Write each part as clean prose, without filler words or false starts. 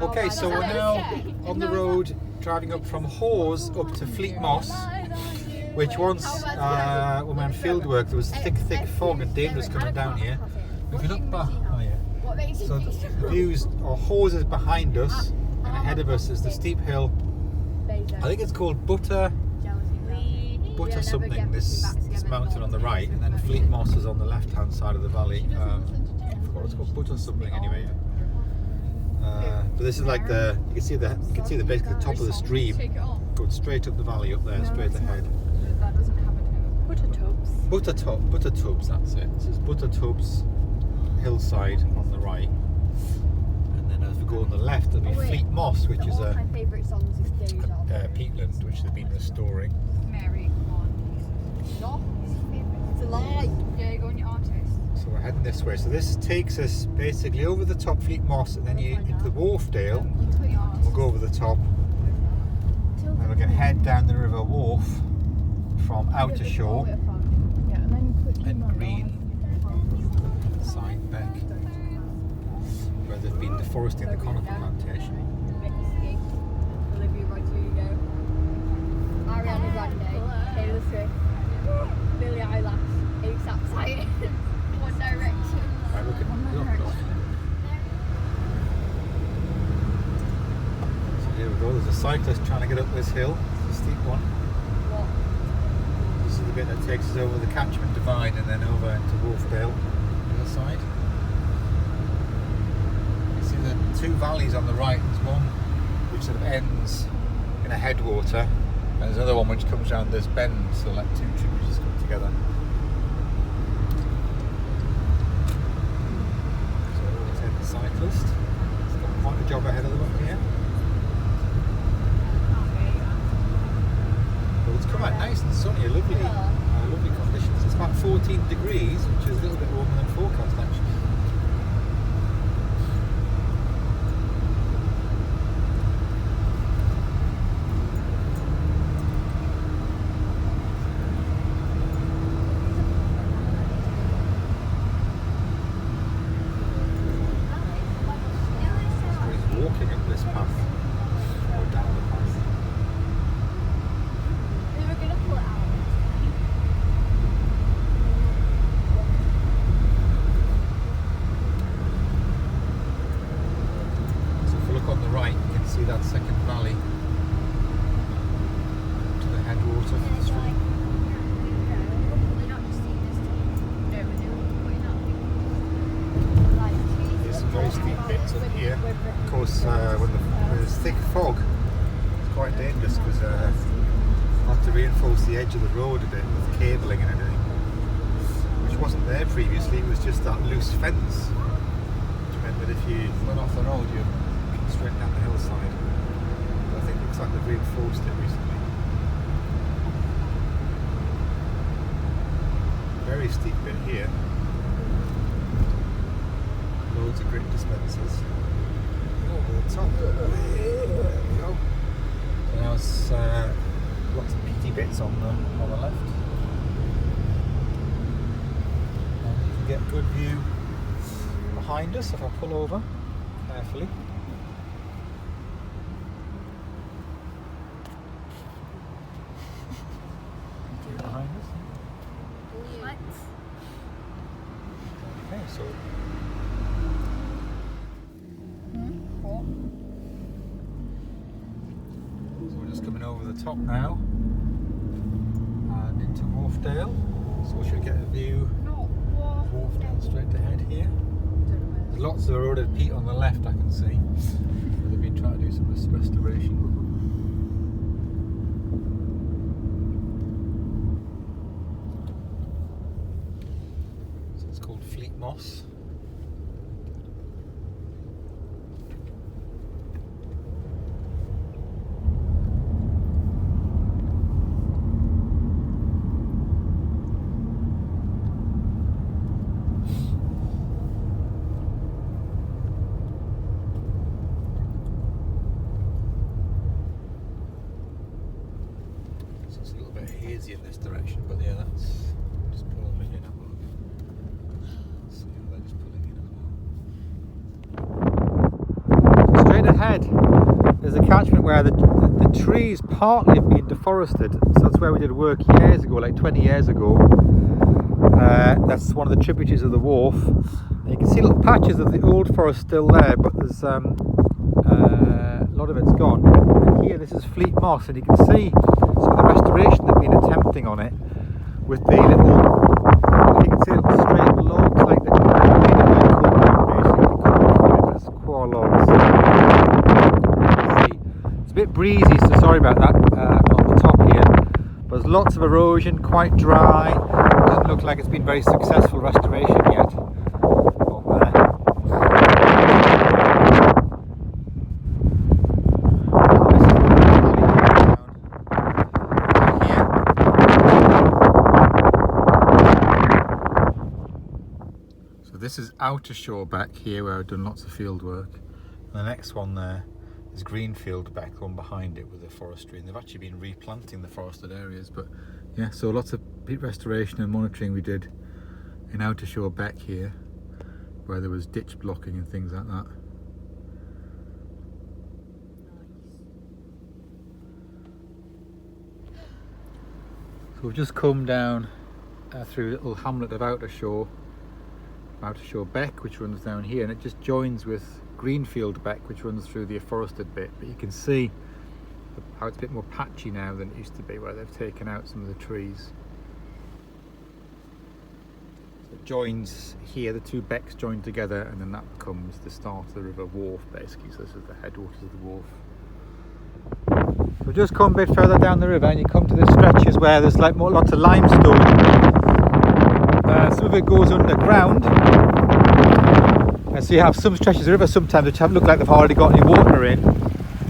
Okay, so we're now on the road driving up from Hawes up to Fleet Moss, which once when we were on field work there was thick fog and dangerous coming down here. If you look back, so the views, or Hawes is behind us and ahead of us is the steep hill. I think it's called Butter something, this mountain on the right, and then Fleet Moss is on the left hand side of the valley. I forgot what it's called, Butter something anyway. But this is like you can see the basically the top of the stream going straight up the valley up there, straight ahead. That doesn't have a tube. Butter Tubs, that's it. This is Butter Tubs hillside on the right. And then as we go on the left there'll be Fleet Moss, which is a peatland which they've been restoring. Mary, come on. No, it's a lie. Yeah, go on your artist. So we're heading this way. So this takes us basically over the top Fleet Moss and then into the Wharfdale. We'll go over the top and we can head down the River Wharf from Outer Shore and Green Side Beck, where they've been deforesting the conifer plantation. Olivia Rodrigo, Ariana Grande, Taylor Swift, Billie Eilish, ASAP Science, One Direction. Right, look. So here we go, there's a cyclist trying to get up this hill. It's a steep one. This is the bit that takes us over the catchment divide and then over into Wharfdale on the other side. You see the two valleys on the right. There's one which sort of ends in a headwater and there's another one which comes around this bend, so like two tributaries come together. So we'll take the cyclist. He's got quite a job ahead of them up here. But it's come out nice and sunny, lovely conditions. It's about 14 degrees, which is a little bit warmer than forecast actually. Walking up this path or down the path. We were gonna pull it out. So if we look on the right, you can see that second valley to the headwater of the stream. There's some very steep bits up here. Of course, when there's thick fog, it's quite dangerous because I have to reinforce the edge of the road a bit with cabling and everything, which wasn't there previously. It was just that loose fence, which meant that if you went off the road, you'd come straight down the hillside. But I think it looks like they've reinforced it recently. Very steep bit here. Loads of grit dispensers. Over the top. There we go. So now it's lots of peaty bits on the left. And you can get a good view behind us if I pull over carefully. Behind us. Okay, so we're just coming over the top now and into Wharfdale, so we should get a view of Wharfdale straight ahead here. There's lots of eroded peat on the left I can see, where they've been trying to do some restoration. So it's called Fleet Moss. It's a little bit hazy in this direction, but yeah, that's just pulling in. Have a look. See how they're just pulling in as well. ahead, there's a catchment where the trees partly have been deforested. So that's where we did work years ago, like 20 years ago. That's one of the tributaries of the wharf. And you can see little patches of the old forest still there, but there's a lot of it's gone. And here, this is Fleet Moss, and you can see some of the restoration they've been attempting on it with the little, you can see little straight logs like the squaw logs. See, it's a bit breezy, so sorry about that on the top here. But there's lots of erosion, quite dry. Doesn't look like it's been very successful restoration yet. This is outer shore back here where I've done lots of field work. And the next one there is Greenfield back, one behind it with the forestry, and they've actually been replanting the forested areas. But yeah, so lots of peat restoration and monitoring we did in outer shore back here where there was ditch blocking and things like that. So we've just come down through a little hamlet of outer shore Beck, which runs down here, and it just joins with Greenfield Beck, which runs through the forested bit. But you can see how it's a bit more patchy now than it used to be, where they've taken out some of the trees. So it joins here, the two becks join together, and then that becomes the start of the River Wharf, basically. So this is the headwaters of the wharf. So just come a bit further down the river, and you come to the stretches where there's like lots of limestone. Some of it goes underground, and so you have some stretches of the river sometimes which look like they've already got any water in.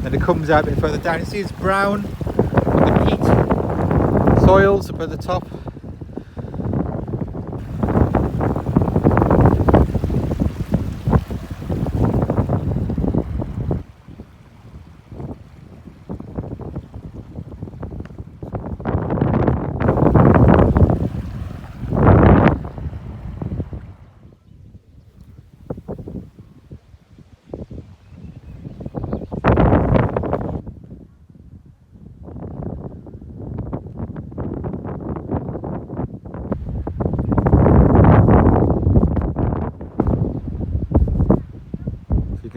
Then it comes out a bit further down. You see it's brown with the peat soils up at the top.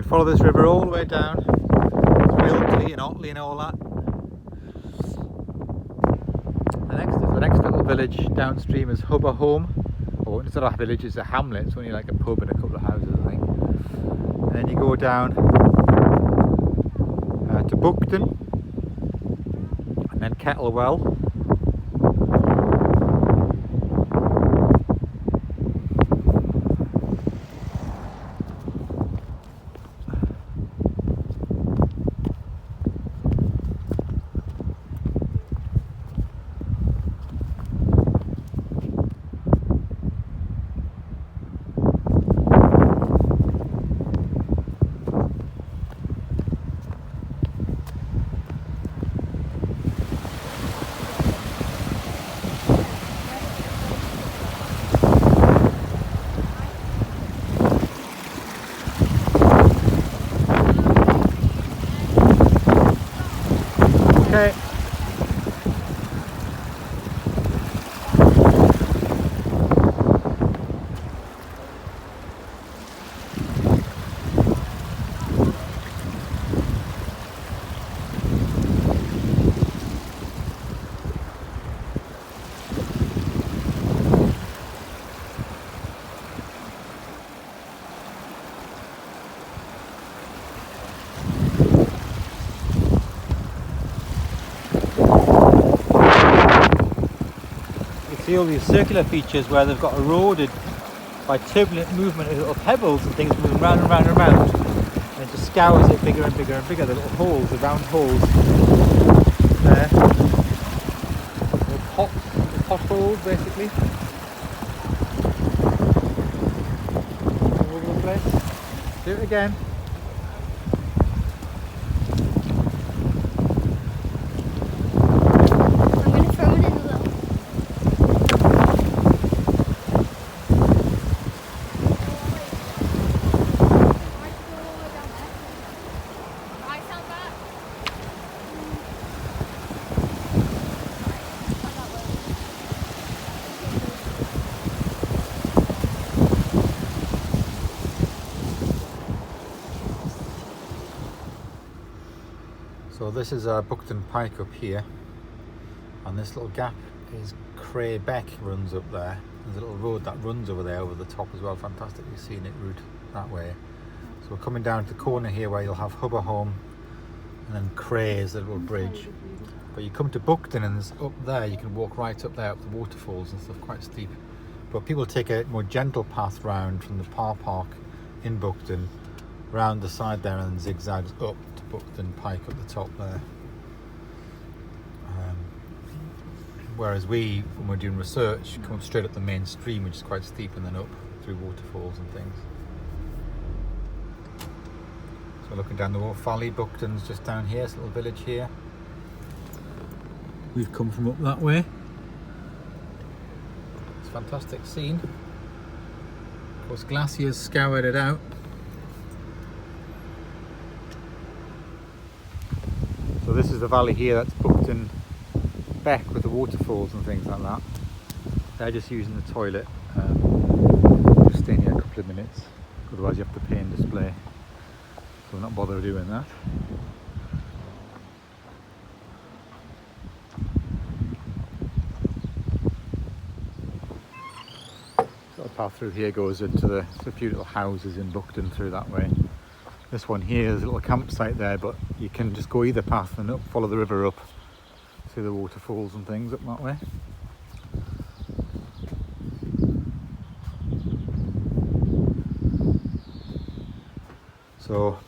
Follow this river all the way down, Miltley and Otley and all that. The next little village downstream is Hubberholme. Oh, it's not a village, it's a hamlet. It's only like a pub and a couple of houses, I think. And then you go down to Buckton, and then Kettlewell. Okay. See all these circular features where they've got eroded by turbulent movement of little pebbles and things moving round and round and round, and it just scours it bigger and bigger and bigger. The little holes, the round holes there, the potholes basically all over the place. Do it again. So this is Buckton Pike up here, and this little gap is Cray Beck runs up there. There's a little road that runs over there over the top as well, fantastically scenic route that way. So we're coming down to the corner here where you'll have Hubberholme and then Cray is the little bridge. But you come to Buckton and there's up there, you can walk right up there up the waterfalls and stuff, quite steep. But people take a more gentle path round from the Park in Buckton, round the side there and zigzags up to Buckton Pike up the top there. Whereas we, when we're doing research, come straight up the main stream, which is quite steep, and then up through waterfalls and things. So looking down the Wolf Valley, Buckton's just down here, this little village here. We've come from up that way. It's a fantastic scene. Of course, glaciers scoured it out. So this is the valley here, that's Buckton Beck with the waterfalls and things like that. They're just using the toilet. Just staying here a couple of minutes, otherwise you have to pay and display. So we're not bothered doing that. So the path through here goes into the few little houses in Buckton through that way. This one here is a little campsite there, but you can just go either path and up, follow the river up through the waterfalls and things up that way. So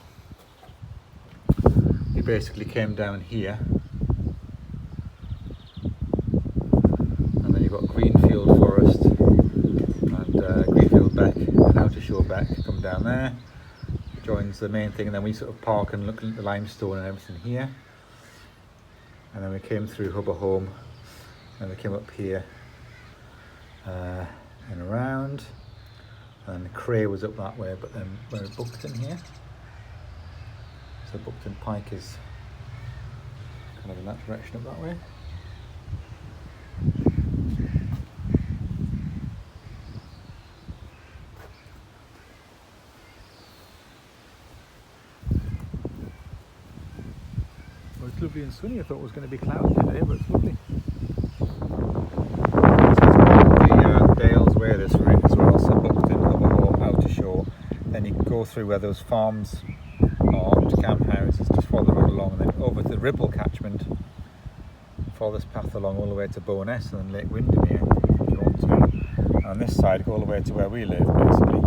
we basically came down here, and then you've got Greenfield Forest and Greenfield Beck and Outer Shore Beck come down there. It joins the main thing, and then we sort of park and look at the limestone and everything here. And then we came through Hubberholme, and we came up here and around, and Cray was up that way, but then we're at Buckton here. So Buckton Pike is kind of in that direction up that way. Well, it's lovely and sunny. I thought it was going to be cloudy today, but it's lovely. So it's the Dales Way, this route as well. So Buckton, Hubberholme, Outer Shore. Then you can go through where those farms are, to camp houses, just follow the road along, and then over to the Ribble catchment. Follow this path along all the way to Bowness and then Lake Windermere if you want to. And on this side, go all the way to where we live, basically.